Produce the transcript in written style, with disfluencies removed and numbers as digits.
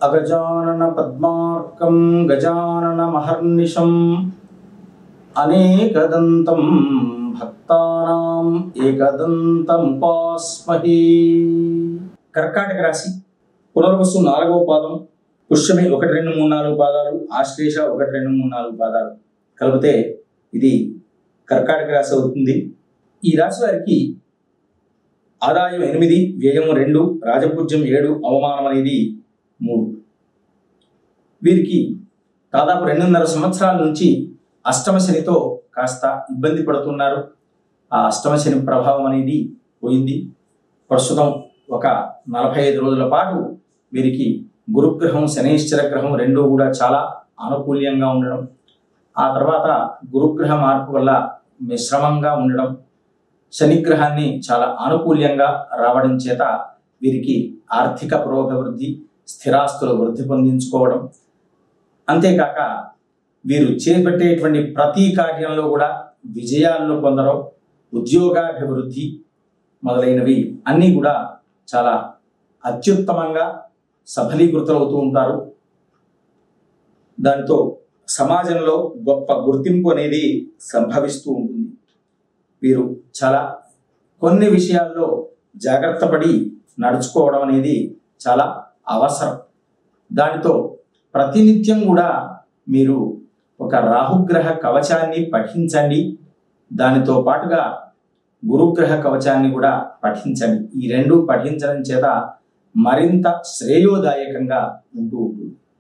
అగజానన పద్మార్కం గజానన మహర్నిశం అనేకదంతం భక్తానాం ఏకదంతముపాస్మహే. కర్కాటక రాశి పునర్వసు 4వ పాదం, పుష్యమి 1, 2, 3, 4 పాదాలు, ఆశ్లేష 1, 2, 3, 4 పాదాలు కలిపితే ఇది కర్కాటక రాశి అవుతుంది. ఈ రాశి వారికి ఆదాయం 8, వ్యయం 2, రాజపూజ్యం 7, అవమానం అనేది 3. వీరికి దాదాపు 2.5 సంవత్సరాల నుంచి అష్టమ శనితో కాస్త ఇబ్బంది పడుతున్నారు. ఆ అష్టమ శని ప్రభావం అనేది పోయింది. ప్రస్తుతం ఒక 45 రోజుల పాటు వీరికి గురుగ్రహం, శనైశ్చర గ్రహం రెండూ కూడా చాలా ఆనుకూల్యంగా ఉండడం, ఆ తర్వాత గురుగ్రహ మార్పు వల్ల మిశ్రమంగా ఉండడం, శనిగ్రహాన్ని చాలా ఆనుకూల్యంగా రావడం చేత వీరికి ఆర్థిక పురోగవృద్ధి, స్థిరాస్తుల వృద్ధి పొందించుకోవడం, అంతేకాక వీరు చేపట్టేటువంటి ప్రతి కార్యంలో కూడా విజయాలను పొందడం, ఉద్యోగాభివృద్ధి మొదలైనవి అన్నీ కూడా చాలా అత్యుత్తమంగా సఫలీకృతమవుతూ ఉంటారు. దానితో సమాజంలో గొప్ప గుర్తింపు అనేది సంభవిస్తూ ఉంటుంది. వీరు చాలా కొన్ని విషయాల్లో జాగ్రత్త పడి నడుచుకోవడం అనేది చాలా అవసరం. దానితో ప్రతినిత్యం కూడా మీరు ఒక రాహుగ్రహ కవచాన్ని పఠించండి. దానితో పాటుగా గురుగ్రహ కవచాన్ని కూడా పఠించండి. ఈ రెండు పఠించడం చేత మరింత శ్రేయోదాయకంగా ఉంటూ ఉంటుంది.